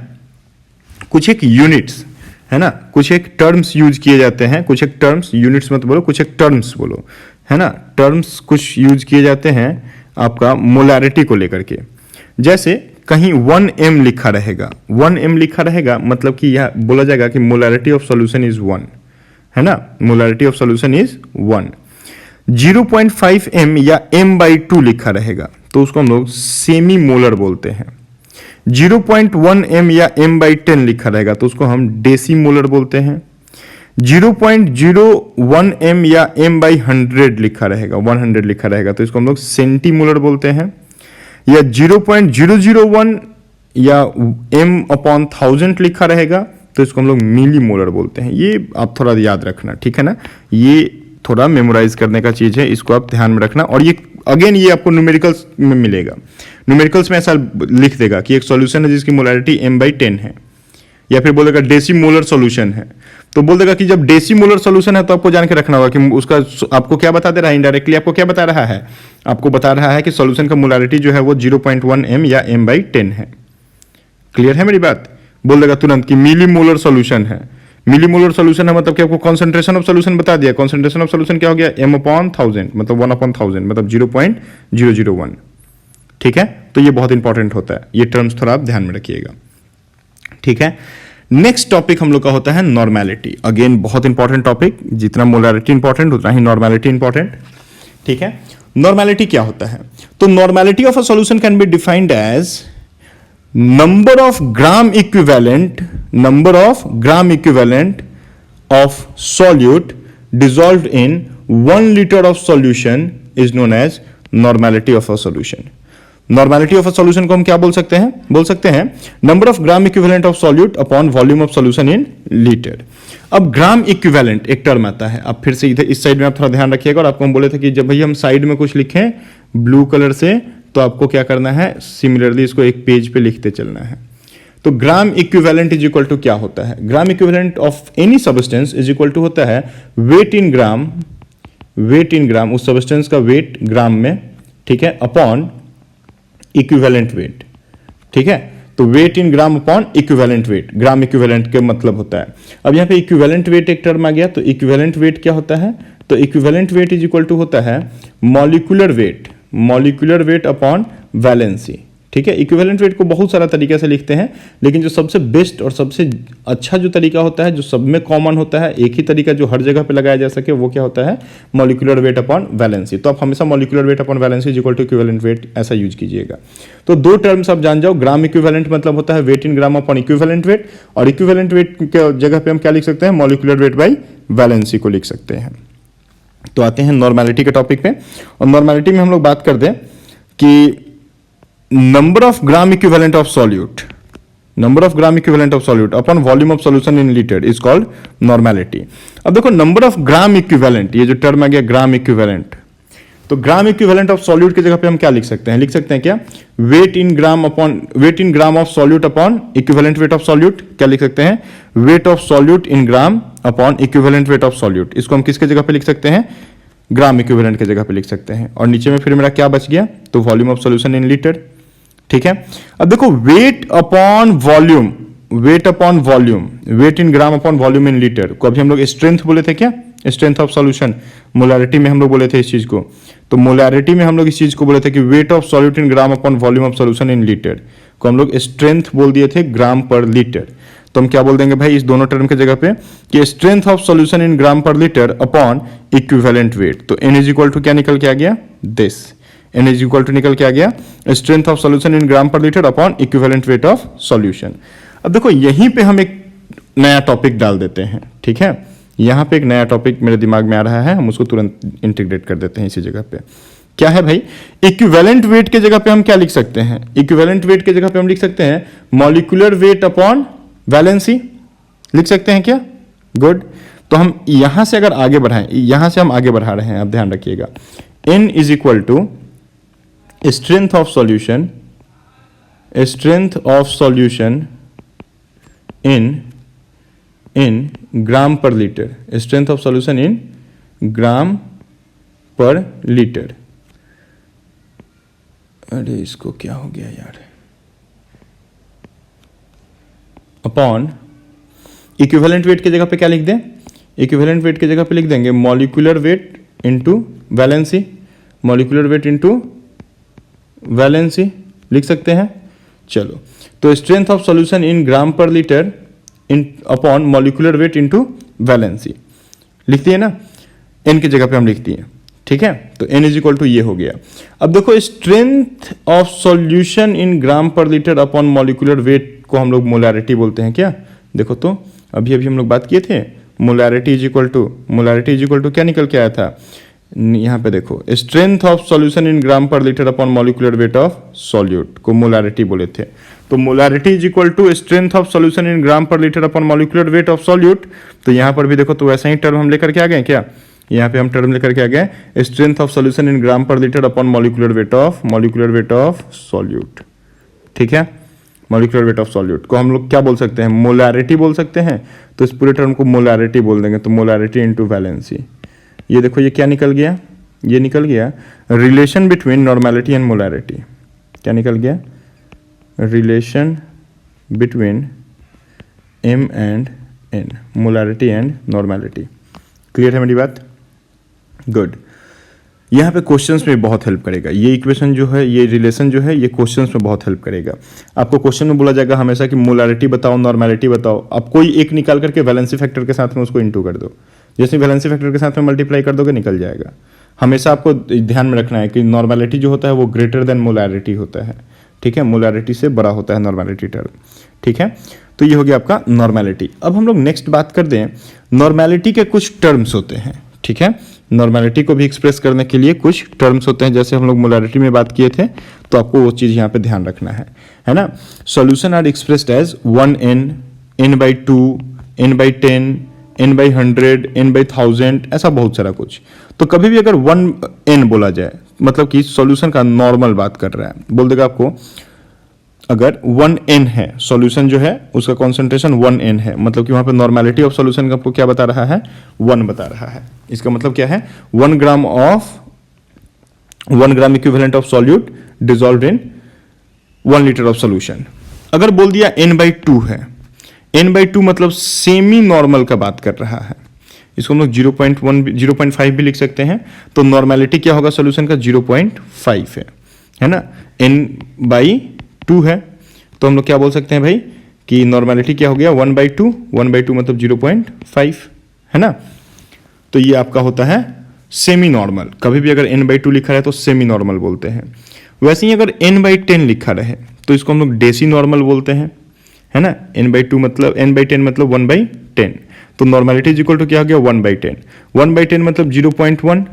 कुछ एक यूनिट्स, है ना, कुछ एक टर्म्स यूज किए जाते हैं, कुछ एक टर्म्स, यूनिट्स मत बोलो, कुछ एक टर्म्स बोलो, है ना। टर्म्स कुछ यूज किए जाते हैं आपका मोलैरिटी को लेकर के। जैसे कहीं 1m लिखा रहेगा, 1m लिखा रहेगा मतलब कि यह बोला जाएगा कि मोलैरिटी ऑफ सॉल्यूशन इज 1, है ना, molarity of solution is 1। 0.5m या m/2 लिखा रहेगा तो उसको हम लोग सेमी मोलर बोलते हैं। 0.1 m या m/10 लिखा रहेगा तो उसको हम डेसीमोलर बोलते हैं। 0.01 m या m/100 लिखा रहेगा, 100 लिखा रहेगा तो इसको हम लोग सेंटीमोलर बोलते हैं। या 0.001 या m/1000 लिखा रहेगा तो इसको हम लोग मिलीमोलर बोलते हैं। ये आप थोड़ा याद रखना, ठीक है ना, ये थोड़ा मेमोराइज करने का चीज है, इसको आप ध्यान में रखना। और ये अगेन ये आपको न्यूमेरिकल्स में मिलेगा, न्यूमेरिकल्स में ऐसा लिख देगा कि एक सॉल्यूशन है जिसकी मोलैरिटी m/10 है, या फिर बोलेगा डेसीमोलर सॉल्यूशन है तो बोल देगा कि जब डेसीमोलर सॉल्यूशन है तो आपको जान के रखना होगा कि उसका आपको क्या बता दे रहा है, इनडायरेक्टली आपको क्या बता रहा है, आपको बता रहा है कि सॉल्यूशन का मोलैरिटी जो है वो 0.1 m या m/10 है। क्लियर है मेरी बात? बोल देगा तुरंत कि मिलीमोलर सॉल्यूशन है, मिलीमोलर सॉल्यूशन है मतलब कि आपको कॉन्सेंट्रेशन ऑफ सॉल्यूशन बता दिया। कॉन्सेंट्रेशन ऑफ सॉल्यूशन क्या हो गया, m/1000 मतलब 1/1000 मतलब 0.001। ठीक है, तो ये बहुत इंपॉर्टेंट होता है, ये टर्म्स थोड़ा आप ध्यान में रखिएगा। ठीक है, नेक्स्ट टॉपिक हम लोग का होता है नॉर्मेलिटी। अगेन बहुत इंपॉर्टेंट टॉपिक, जितना मोलैरिटी इंपॉर्टेंट उतना ही नॉर्मेलिटी इंपॉर्टेंट। ठीक है, नॉर्मेलिटी क्या होता है? तो normality of a solution can be defined as number of gram equivalent of solute dissolved in 1 liter of solution is known as normality of a solution. Normality of a solution को हम क्या बोल सकते हैं number of gram equivalent of solute upon volume of solution in liter. अब gram equivalent एक term आता है, अब फिर से इधर इस साइड में आप थोड़ा ध्यान रखिएगा। और आपको हम बोले थे कि जब भाई हम साइड में कुछ लिखें ब्लू कलर से तो आपको क्या करना है, सिमिलरली इसको एक पेज पे लिखते चलना है। तो gram equivalent is equal to क्या होता है? Gram equivalent of any substance is equal to होता है वेट इन ग्राम, उस सब्सटेंस का वेट ग्राम में, ठीक है, अपॉन इक्विवेलेंट वेट। ठीक है, तो weight in gram upon equivalent weight, gram equivalent के मतलब होता है। अब यहाँ पे इक्विवेलेंट वेट एक टर्म आ गया, तो इक्विवेलेंट वेट क्या होता है? तो equivalent weight is equal to होता है मॉलिक्यूलर वेट अपॉन वैलेंसी। ठीक है, इक्विवेलेंट वेट को बहुत सारा तरीके से लिखते हैं, लेकिन जो सबसे बेस्ट और सबसे अच्छा जो तरीका होता है, जो सब में कॉमन होता है, एक ही तरीका जो हर जगह पे लगाया जा सके, वो क्या होता है, मॉलिक्यूलर वेट अपॉन वैलेंसी। तो आप हमेशा molecular weight upon valency is equal to equivalent weight ऐसा यूज कीजिएगा। तो दो टर्म्स आप जान जाओ, ग्राम इक्विवेलेंट मतलब होता है weight in gram upon equivalent wait, और इक्विवेलेंट वेट के जगह पे हम क्या लिख सकते हैं, मॉलिक्यूलर वेट बाई वैलेंसी को लिख सकते हैं। तो आते हैं नॉर्मेलिटी के टॉपिक पे, और नॉर्मेलिटी में हम लोग बात करते हैं कि number of gram equivalent of solute upon volume of solution in litre is called normality. अब देखो नंबर ऑफ ग्राम इक्विवेलेंट, ये जो टर्म आ गया ग्राम इक्विवेलेंट, तो ग्राम इक्विवेलेंट ऑफ सॉल्यूट की जगह पे हम क्या लिख सकते हैं क्या, weight in gram of solute upon equivalent weight of solute. क्या लिख सकते हैं, weight of solute in gram upon equivalent weight of solute. इसको हम किसके जगह पे लिख सकते हैं, ग्राम इक्विवेलेंट के जगह पे लिख सकते हैं। और नीचे में फिर मेरा क्या बच गया, तो volume of solution in litre. ठीक है, अब देखो weight upon volume, weight in gram upon volume in litre को अभी हम लोग स्ट्रेंथ बोले थे क्या, स्ट्रेंथ ऑफ सॉल्यूशन। मोलैरिटी में हम लोग बोले थे इस चीज को, तो मोलैरिटी में हम लोग इस चीज को बोले थे कि wait of solute in gram upon volume of solution in litre को हम लोग स्ट्रेंथ बोल दिए थे ग्राम पर लीटर। तो हम क्या बोल देंगे भाई इस दोनों टर्म के जगह पे कि strength of solution in gram per litre upon equivalent weight. तो n इज इक्वल टू क्या निकल के आ गया, this n is equal to निकल के आ गया strength of solution in gram per litre upon equivalent weight of solution. अब देखो यहीं पे हम एक नया टॉपिक डाल देते हैं। ठीक है, यहां पे एक नया टॉपिक मेरे दिमाग में आ रहा है, हम उसको तुरंत इंटीग्रेट कर देते हैं इसी जगह पे। क्या है भाई, इक्विवेलेंट वेट के जगह पे हम क्या लिख सकते हैं, इक्विवेलेंट वेट के जगह पे हम लिख सकते हैं मॉलिक्यूलर वेट अपॉन वैलेंसी, लिख सकते हैं क्या, गुड। तो हम यहां से अगर आगे बढ़ाएं, यहां से हम आगे बढ़ा रहे हैं, आप ध्यान रखिएगा, n is equal to strength of solution in gram per litre, strength of solution in gram per litre. अरे इसको क्या हो गया यार, अपॉन इक्विवेलेंट वेट की जगह पे क्या लिख दें, इक्विवेलेंट वेट की जगह पे लिख देंगे molecular weight into valency, molecular weight into valency लिख सकते हैं। चलो, तो strength of solution in gram per litre in upon molecular weight into valency लिख दिए ना, n की जगह पे हम लिख दिए। ठीक है, तो n इज इक्वल टू ये हो गया। अब देखो strength of solution in gram per litre upon molecular wait को हम लोग मोलैरिटी बोलते हैं क्या। देखो तो अभी अभी हम लोग बात किए थे मोलैरिटी इज इक्वल टू क्या निकल के आया था यहाँ पे देखो, strength of solution in gram per litre upon molecular weight of solute को मोलैरिटी बोले थे। तो molarity is equal to strength of solution in gram per litre upon molecular weight of solute. तो यहाँ पर भी देखो तो वैसा ही टर्म हम लेकर के आ गए क्या, यहाँ पे हम टर्म लेकर के आ गए strength of solution in gram per litre upon molecular weight of solute. ठीक है, मॉलिक्यूलर वेट ऑफ सॉल्यूट को हम लोग क्या बोल सकते हैं, मोलैरिटी बोल सकते हैं। तो इस पूरे टर्म को मोलैरिटी बोल देंगे, तो मोलैरिटी इनटू वैलेंसी। ये देखो ये क्या निकल गया, ये निकल गया relation between normality and molarity. क्या निकल गया, relation between m and n, molarity and normality. Clear है मेरी बात, गुड। यहाँ पे क्वेश्चंस में बहुत हेल्प करेगा ये इक्वेशन जो है, ये रिलेशन जो है, ये क्वेश्चंस में बहुत हेल्प करेगा। आपको क्वेश्चन में बोला जाएगा हमेशा कि मोलैरिटी बताओ, नॉर्मेलिटी बताओ, आप कोई एक निकाल करके वैलेंसी फैक्टर के साथ में उसको इनटू कर दो। जैसे वैलेंसी फैक्टर के साथ में मल्टीप्लाई कर दोगे निकल जाएगा। हमेशा आपको ध्यान में रखना है कि नॉर्मेलिटी जो होता है वो ग्रेटर देन मोलैरिटी होता है। ठीक है, मोलैरिटी से बड़ा होता है नॉर्मेलिटी टर्म। ठीक है, तो ये हो गया आपका नॉर्मेलिटी। अब हम लोग नेक्स्ट बात कर दें, नॉर्मेलिटी के कुछ टर्म्स होते हैं। ठीक है, नॉर्मेलिटी को भी एक्सप्रेस करने के लिए कुछ टर्म्स होते हैं, जैसे हम लोग मोलैरिटी में बात किए थे, तो आपको वो चीज़ यहाँ पे ध्यान रखना है ना। Solution are expressed as 1n, n/2, n/10, n/100, n/1000, ऐसा बहुत सारा कुछ। तो कभी भी अगर 1n बोला जाए मतलब कि सॉल्यूशन का नॉर्मल बात कर रहा है, बोल देगा आपको अगर 1n है सॉल्यूशन जो है उसका कॉन्सेंट्रेशन 1n है, मतलब कि वहां पे नॉर्मेलिटी ऑफ सॉल्यूशन का आपको क्या बता रहा है, 1 बता रहा है। इसका मतलब क्या है, 1 ग्राम equivalent of solute dissolved in 1 litre of solution. अगर बोल दिया n/2 है, n/2 मतलब सेमी नॉर्मल का बात कर रहा है, इसको हम लोग 0.5 भी लिख सकते हैं। तो नॉर्मेलिटी क्या होगा सॉल्यूशन का, 0.5 है ना। n/2 है तो हम लोग क्या बोल सकते हैं भाई कि नॉर्मेलिटी क्या हो गया, 1/2 मतलब 0.5 है ना। तो ये आपका होता है सेमी नॉर्मल। कभी भी अगर n/2 लिखा रहे तो सेमी नॉर्मल बोलते हैं। वैसे ही अगर n/10 लिखा रहे तो इसको हम लोग डेसी नॉर्मल बोलते हैं, है ना। n/10 मतलब 1/10, तो नॉर्मेलिटी इज इक्वल टू क्या हो गया, 1/10। 1/10 मतलब 0.1,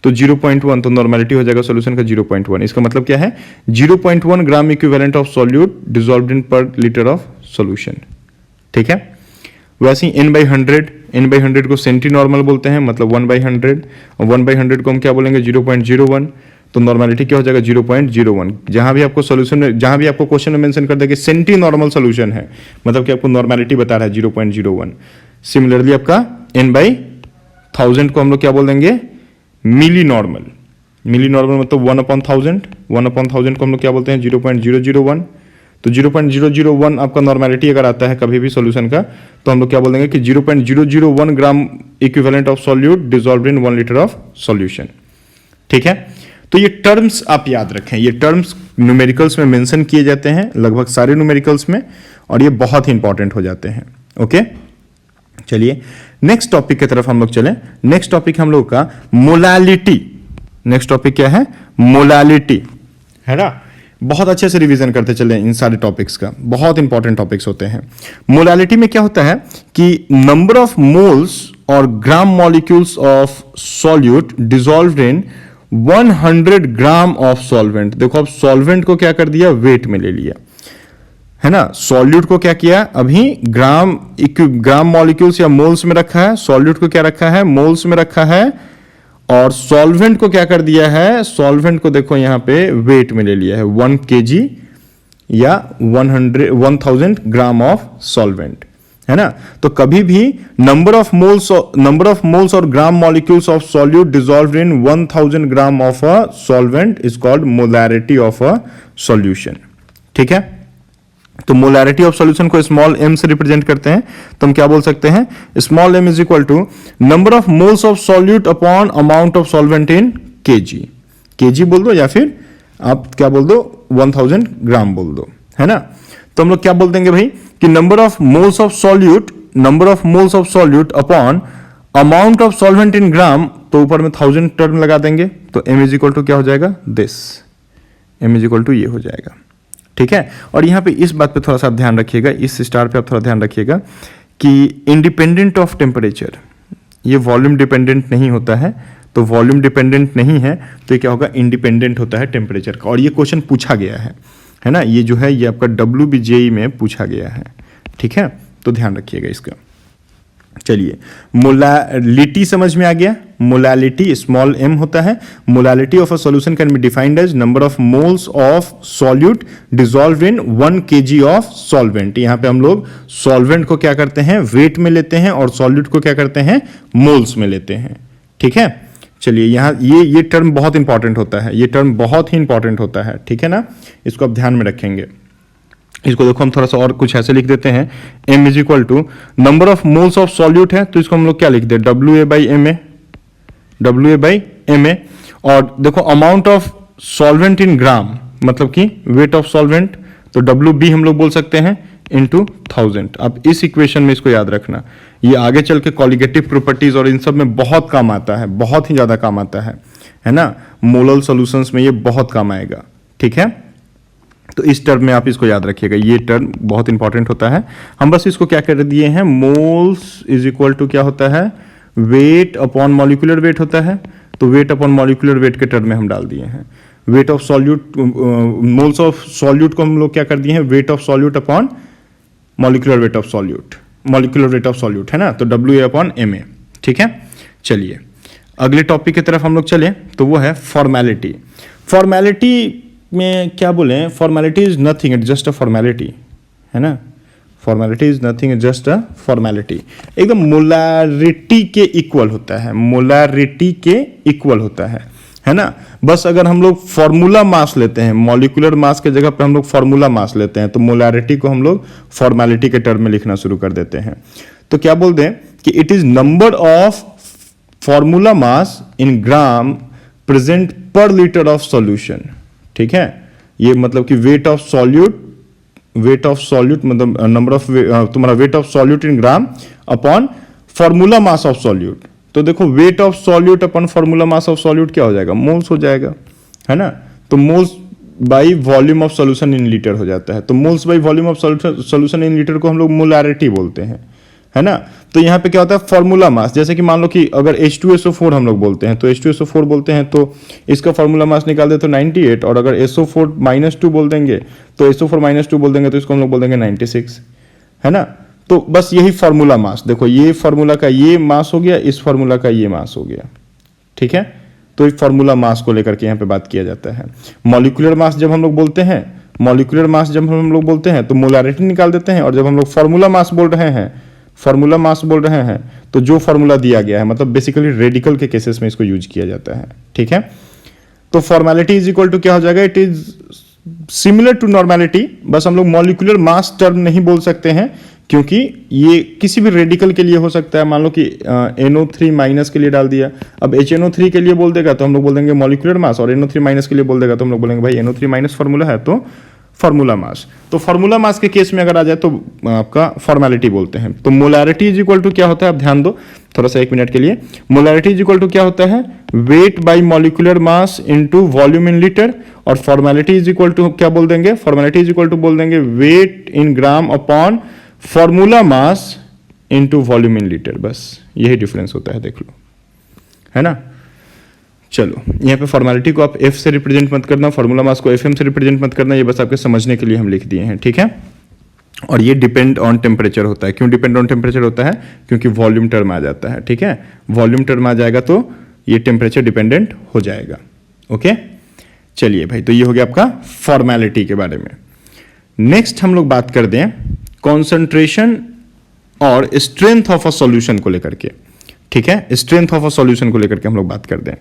तो 0.1 तो नॉर्मेलिटी हो जाएगा सॉल्यूशन का 0.1। इसका मतलब क्या है, 0.1 ग्राम equivalent of solute dissolved in per litre of solution. ठीक है, वैसे ही n/100 को सेंटी नॉर्मल बोलते हैं, मतलब 1/100, और 1/100 को हम क्या बोलेंगे, 0.01। तो नॉर्मेलिटी क्या हो जाएगा, 0.01। जहां भी आपको सॉल्यूशन में, जहां भी आपको क्वेश्चन में मेंशन कर दे कि सेंटी नॉर्मल सॉल्यूशन है, मतलब कि आपको नॉर्मेलिटी बता रहा है 0.01। सिमिलरली आपका n/1000 को हम लोग क्या बोल देंगे, मिली नॉर्मल मतलब 1/1000 को हम लोग क्या बोलते हैं, 0.001। तो 0.001 आपका नॉर्मेलिटी अगर आता है कभी भी सॉल्यूशन का, तो हम लोग क्या बोल देंगे कि 0.001 ग्राम equivalent of solute dissolved in 1 litre of solution. ठीक है, तो ये टर्म्स आप याद रखें, ये टर्म्स न्यूमेरिकल्स में मेंशन किए जाते हैं, लगभग सारे न्यूमेरिकल्स में, और ये बहुत ही इंपॉर्टेंट हो जाते हैं। ओके, चलिए नेक्स्ट टॉपिक की तरफ हम लोग चलें। नेक्स्ट टॉपिक हम लोग का मोलालिटी। नेक्स्ट टॉपिक क्या है, मोलालिटी, है ना। बहुत अच्छे से रिवीजन करते चले इन सारे टॉपिक्स का, बहुत इंपॉर्टेंट टॉपिक्स होते हैं। मोलालिटी में क्या होता है कि नंबर ऑफ मोल्स और gram molecules of solute dissolved in 100 gram of solvent. देखो अब सॉल्वेंट को क्या कर दिया, वेट में ले लिया, है ना। सॉल्यूट को क्या किया, अभी ग्राम मॉलिक्यूल्स या मोल्स में रखा है, सॉल्यूट को क्या रखा है, मोल्स में रखा है, और सॉल्वेंट को क्या कर दिया है, सॉल्वेंट को देखो यहां पे वेट में ले लिया है, 1 kg या 1000 ग्राम ऑफ सॉल्वेंट, है ना। तो कभी भी नंबर ऑफ मोल्स और gram molecules of solute dissolved in 1000 gram of a solvent is called molarity of a solution. ठीक है, तो मोलैरिटी ऑफ सॉल्यूशन को स्मॉल m से रिप्रेजेंट करते हैं, तो हम क्या बोल सकते हैं, small m is equal to number of moles of solute upon amount of solvent in kg बोल दो, या फिर आप क्या बोल दो, 1000 ग्राम बोल दो, है ना। तो हम लोग क्या बोल देंगे भाई कि number of moles of solute upon amount of solvent in gram, तो ऊपर में 1000 टर्म लगा देंगे, तो m इज इक्वल टू क्या हो जाएगा, this, m is equal to ये हो जाएगा, ठीक है। और यहाँ पे इस बात पे थोड़ा सा आप ध्यान रखिएगा, इस स्टार पे आप थोड़ा ध्यान रखिएगा कि इंडिपेंडेंट ऑफ टेम्परेचर, ये वॉल्यूम डिपेंडेंट नहीं होता है, तो वॉल्यूम डिपेंडेंट नहीं है तो ये क्या होगा, इंडिपेंडेंट होता है टेम्परेचर का। और ये क्वेश्चन पूछा गया है ना, ये जो है ये आपका WBJE में पूछा गया है, ठीक है, तो ध्यान रखिएगा इसका। चलिए, मोलालिटी समझ में आ गया। मोलालिटी स्मॉल m होता है। Molality of a solution can be defined as number of moles of solute dissolve in 1 kg of solvent. यहाँ पे हम लोग सॉल्वेंट को क्या करते हैं, वेट में लेते हैं, और सॉल्यूट को क्या करते हैं, मोल्स में लेते हैं, ठीक है। चलिए, यहाँ ये टर्म बहुत इंपॉर्टेंट होता है, ये टर्म बहुत ही इंपॉर्टेंट होता है, ठीक है ना, इसको आप ध्यान में रखेंगे। इसको देखो हम थोड़ा सा और कुछ ऐसे लिख देते हैं, m is equal to number of moles of solute है, तो इसको हम लोग क्या लिख दे, WA बाई MA। और देखो अमाउंट ऑफ सॉल्वेंट इन ग्राम, मतलब कि वेट ऑफ सॉल्वेंट, तो WB हम लोग बोल सकते हैं इंटू 1000। अब इस इक्वेशन में इसको याद रखना, ये आगे चल के कॉलिगेटिव प्रॉपर्टीज और इन सब में बहुत काम आता है, बहुत ही ज्यादा काम आता है ना, मोलल सॉल्यूशंस में ये बहुत काम आएगा, ठीक है। तो इस टर्म में आप इसको याद रखिएगा, ये टर्म बहुत इंपॉर्टेंट होता है। हम बस इसको क्या कर दिए हैं, मोल्स इज इक्वल टू क्या होता है, वेट अपॉन मॉलिक्यूलर वेट होता है, तो वेट अपॉन मॉलिक्यूलर वेट के टर्म में हम डाल दिए हैं। Weight of solute, moles of solute को हम लोग क्या कर दिए हैं, weight of solute upon molecular weight of solute, molecular weight of solute है ना, तो WA अपॉन MA, ठीक है। चलिए अगले टॉपिक की तरफ हम लोग चले, तो वो है फॉर्मेलिटी। फॉर्मेलिटी में क्या बोले, formality is nothing, it just a formality, है ना, formality is nothing, it just a formality. एकदम मोलारिटी के इक्वल होता है, मोलारिटी के इक्वल होता है ना। बस अगर हम लोग फॉर्मूला मास लेते हैं, मॉलिक्यूलर मास के जगह पर हम लोग फॉर्मूला मास लेते हैं, तो मोलारिटी को हम लोग फॉर्मेलिटी के टर्म में लिखना शुरू कर देते हैं। तो क्या बोल दें कि it is number of formula mass in gram present पर लीटर ऑफ सॉल्यूशन, ठीक है। ये मतलब कि वेट ऑफ सॉल्यूट मतलब नंबर ऑफ तुम्हारा wait of solute in gram upon formula mass of solute. तो देखो weight of solute upon formula mass of solute क्या हो जाएगा, मोल्स हो जाएगा, है ना। तो moles by volume of solution in litre हो जाता है, तो moles by volume of solution in litre को हम लोग मोलारिटी बोलते हैं, है ना। तो यहाँ पे क्या होता है, फॉर्मूला मास, जैसे कि मान लो कि अगर H2SO4 हम लोग बोलते हैं, तो H2SO4 बोलते हैं तो इसका फॉर्मूला मास निकाल दे तो 98, और अगर SO4-2 बोल देंगे तो SO4-2 बोल देंगे तो इसको हम लोग बोल देंगे 96, है ना। तो बस यही फॉर्मूला मास, देखो ये फॉर्मूला का ये मास हो गया, इस फॉर्मूला का ये मास हो गया, ठीक है। तो एक फॉर्मूला मास को लेकर के यहाँ पे बात किया जाता है। मॉलिक्यूलर मास जब हम लोग बोलते हैं, मॉलिक्यूलर मास जब हम लोग बोलते हैं तो मोलारिटी निकाल देते हैं, और जब हम लोग फॉर्मूला मास बोल रहे हैं, फॉर्मूला मास बोल रहे हैं, तो जो फॉर्मूला दिया गया है, मतलब बेसिकली रेडिकल के केसेस में इसको यूज किया जाता है, ठीक है। तो फॉर्मेलिटी इज इक्वल टू क्या हो जाएगा, it is similar to normality, बस हम लोग मॉलिक्यूलर मास टर्म नहीं बोल सकते हैं, क्योंकि ये किसी भी रेडिकल के लिए हो सकता है। मान लो कि NO3 माइनस के लिए डाल दिया, अब HNO3 के लिए बोल देगा तो हम लोग बोल देंगे मॉलिक्यूलर मास, और NO3 माइनस के लिए बोल देगा तो हम लोग बोलेंगे भाई NO3 माइनस फॉर्मूला है तो फॉर्मूला मास। तो फॉर्मूला मास के केस में अगर आ जाए तो आपका फॉर्मेलिटी बोलते हैं। तो मोलारिटी इज इक्वल टू क्या होता है, आप ध्यान दो थोड़ा सा 1 मिनट के लिए। मोलारिटी इज इक्वल टू क्या होता है, weight by molecular mass into volume in litre, और फॉर्मेलिटी इज इक्वल टू क्या बोल देंगे, फॉर्मेलिटी इज इक्वल टू बोल देंगे weight in gram upon formula mass into volume in litre. बस यही डिफरेंस होता है, देख लो, है ना। चलो यहाँ पे फॉर्मेलिटी को आप F से रिप्रेजेंट मत करना, फॉर्मूला मास को FM से रिप्रेजेंट मत करना, ये बस आपके समझने के लिए हम लिख दिए हैं, ठीक है। और ये डिपेंड ऑन टेम्परेचर होता है। क्यों डिपेंड ऑन टेम्परेचर होता है, क्योंकि वॉल्यूम टर्म आ जाता है, ठीक है। वॉल्यूम टर्म आ जाएगा तो ये टेम्परेचर डिपेंडेंट हो जाएगा, ओके। चलिए भाई, तो ये हो गया आपका फॉर्मेलिटी के बारे में। नेक्स्ट हम लोग बात कर दें कॉन्सेंट्रेशन और स्ट्रेंथ ऑफ अ सॉल्यूशन को लेकर के, ठीक है। स्ट्रेंथ ऑफ अ सॉल्यूशन को लेकर के हम लोग बात कर दें।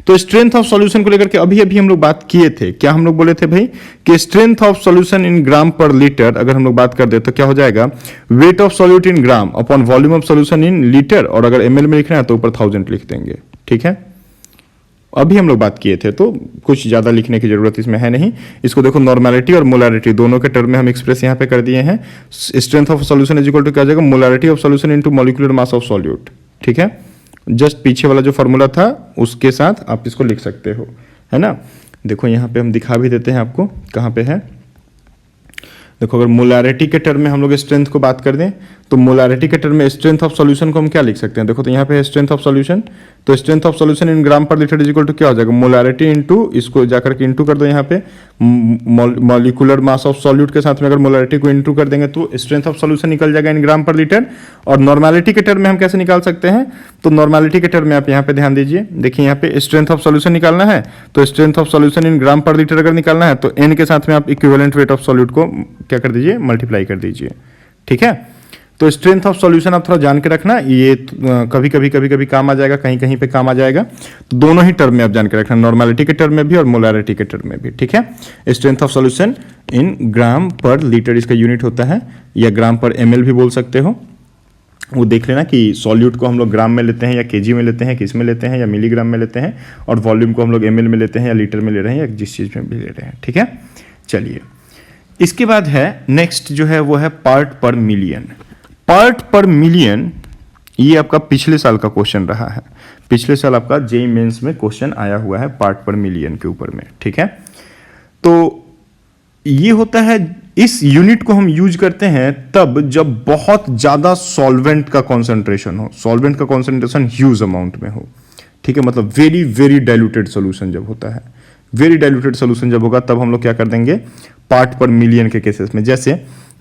तो स्ट्रेंथ ऑफ सॉल्यूशन को लेकर के अभी अभी हम लोग बात किए थे, क्या हम लोग बोले थे भाई कि strength of solution in gram per litre अगर हम लोग बात कर दे तो क्या हो जाएगा, wait of solute in gram upon volume of solution in litre, और अगर ml में लिखना है तो ऊपर 1000 लिख देंगे, ठीक है। अभी हम लोग बात किए थे, तो कुछ ज्यादा लिखने की जरूरत इसमें है नहीं। इसको देखो, नॉर्मेलिटी और मोलारिटी दोनों के टर्म में हम एक्सप्रेस यहाँ पे कर दिए हैं। Strength of solution is equal to क्या हो जाएगा, molarity of solution into molecular mass of solute, ठीक है। जस्ट पीछे वाला जो फॉर्मूला था उसके साथ आप इसको लिख सकते हो, है ना। देखो यहाँ पे हम दिखा भी देते हैं आपको कहाँ पे है। देखो अगर मोलारिटी के टर्म में हम लोग स्ट्रेंथ को बात कर दें तो मोलारिटी के टर्म में स्ट्रेंथ ऑफ सॉल्यूशन को हम क्या लिख सकते हैं। देखो तो यहाँ पे है स्ट्रेंथ ऑफ सॉल्यूशन, तो strength of solution in gram per litre is equal to क्या हो जाएगा, मोलारिटी इंटू, इसको जाकर के इंटू कर दो यहाँ पे मॉलिक्यूलर मास ऑफ सॉल्यूट के साथ में अगर मोलारिटी को इंटू कर देंगे तो स्ट्रेंथ ऑफ सॉल्यूशन निकल जाएगा इन ग्राम पर लीटर। और नॉर्मेलिटी के टर्म में हम कैसे निकाल सकते हैं, तो नॉर्मेलिटी के टर्म में आप यहाँ पे ध्यान दीजिए, देखिए यहाँ पे स्ट्रेंथ ऑफ सॉल्यूशन निकालना है तो strength of solution in gram per litre अगर निकालना है तो एन के साथ में आप इक्विवेलेंट वेट ऑफ सॉल्यूट को क्या कर दीजिए, मल्टीप्लाई कर दीजिए, ठीक है। तो स्ट्रेंथ ऑफ सॉल्यूशन आप थोड़ा जान के रखना, ये कभी कभी काम आ जाएगा, कहीं कहीं पे काम आ जाएगा, तो दोनों ही टर्म में आप जान के रखना, नॉर्मेलिटी के टर्म में भी और मोलारिटी के टर्म में भी, ठीक है। Strength of solution in gram per litre इसका यूनिट होता है, या ग्राम पर ml भी बोल सकते हो। वो देख लेना कि सॉल्यूट को हम लोग ग्राम में लेते हैं या केजी में लेते हैं, किस में लेते हैं, या मिलीग्राम में लेते हैं, और वॉल्यूम को हम लोग ml में लेते हैं या लीटर में ले रहे हैं या जिस चीज़ में भी ले रहे हैं, ठीक है। चलिए इसके बाद है नेक्स्ट जो है वो है part per million. Part per million ये आपका पिछले साल का क्वेश्चन रहा है, पिछले साल आपका जेईई मेंस में क्वेश्चन आया हुआ है पार्ट पर मिलियन के ऊपर में, ठीक है। तो ये होता है, इस यूनिट को हम यूज करते हैं तब जब बहुत ज्यादा सॉल्वेंट का कॉन्सेंट्रेशन हो, सॉल्वेंट का कॉन्सेंट्रेशन ह्यूज अमाउंट में हो, ठीक है, मतलब वेरी वेरी डाइल्यूटेड सोल्यूशन जब होता है, वेरी डाइल्यूटेड सोल्यूशन जब होगा तब हम लोग क्या कर देंगे, पार्ट पर मिलियन के केसेस में, जैसे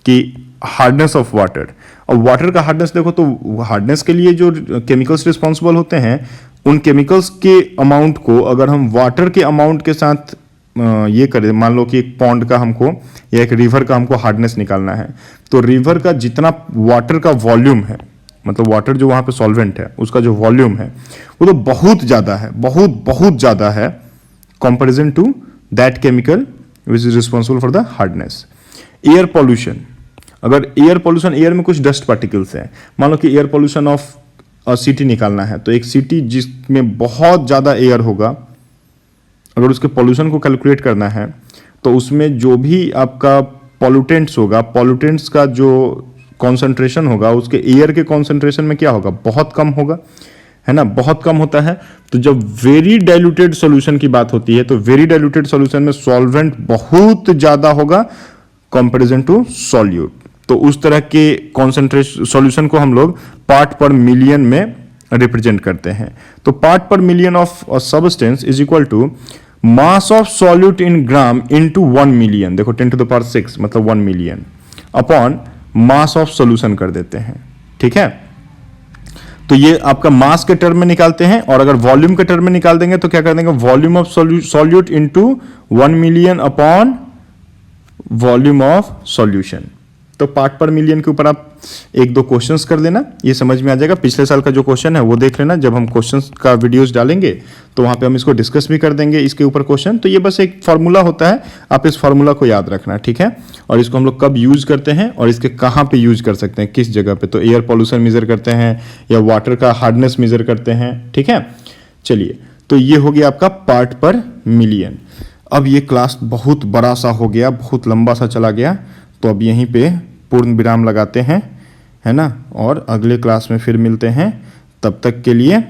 कि हार्डनेस ऑफ वाटर। और वाटर का हार्डनेस देखो तो हार्डनेस के लिए जो केमिकल्स रिस्पॉन्सिबल होते हैं उन केमिकल्स के अमाउंट को अगर हम वाटर के अमाउंट के साथ ये करें, मान लो कि एक पॉन्ड का हमको या एक रिवर का हमको हार्डनेस निकालना है, तो रिवर का जितना वाटर का वॉल्यूम है, मतलब वाटर जो वहाँ पे सॉल्वेंट है उसका जो वॉल्यूम है वो तो बहुत ज़्यादा है, बहुत बहुत ज़्यादा है comparison to that chemical which is responsible for the hardness. Air pollution, अगर एयर पॉल्यूशन, एयर में कुछ डस्ट पार्टिकल्स हैं, मान लो कि एयर पॉल्यूशन ऑफ सिटी निकालना है, तो एक सिटी जिसमें बहुत ज़्यादा एयर होगा, अगर उसके पॉल्यूशन को कैलकुलेट करना है तो उसमें जो भी आपका पॉल्यूटेंट्स होगा, पॉल्यूटेंट्स का जो कॉन्सेंट्रेशन होगा उसके एयर के कॉन्सेंट्रेशन में क्या होगा, बहुत कम होगा, है ना, बहुत कम होता है। तो जब वेरी डाइल्यूटेड सॉल्यूशन की बात होती है तो वेरी डाइल्यूटेड सॉल्यूशन में सॉल्वेंट बहुत ज़्यादा होगा कंपैरिजन टू सॉल्यूट, तो उस तरह के कॉन्सेंट्रेशन सॉल्यूशन को हम लोग पार्ट पर मिलियन में रिप्रेजेंट करते हैं। तो part per million of a substance is equal to mass of solute in gram into 1 million, देखो 10 टू द पावर 6 मतलब 1 million upon mass of solution कर देते हैं, ठीक है। तो ये आपका मास के टर्म में निकालते हैं, और अगर वॉल्यूम के टर्म में निकाल देंगे तो क्या कर देंगे, volume of solute into 1 million upon volume of solution. तो पार्ट पर मिलियन के ऊपर आप एक दो क्वेश्चंस कर लेना, ये समझ में आ जाएगा। पिछले साल का जो क्वेश्चन है वो देख लेना, जब हम क्वेश्चंस का वीडियोस डालेंगे तो वहां पे हम इसको डिस्कस भी कर देंगे इसके ऊपर क्वेश्चन। तो ये बस एक फार्मूला होता है, आप इस फार्मूला को याद रखना, ठीक है। और इसको हम लोग कब यूज करते हैं और इसके कहाँ पे यूज कर सकते हैं, किस जगह पे, तो एयर पॉल्यूशन मेजर करते हैं या वाटर का हार्डनेस मेजर करते हैं, ठीक है। चलिए तो ये हो गया आपका पार्ट पर मिलियन। अब ये क्लास बहुत बड़ा सा हो गया, बहुत लंबा सा चला गया, तो अब यहीं पे पूर्ण विराम लगाते हैं, है ना, और अगले क्लास में फिर मिलते हैं। तब तक के लिए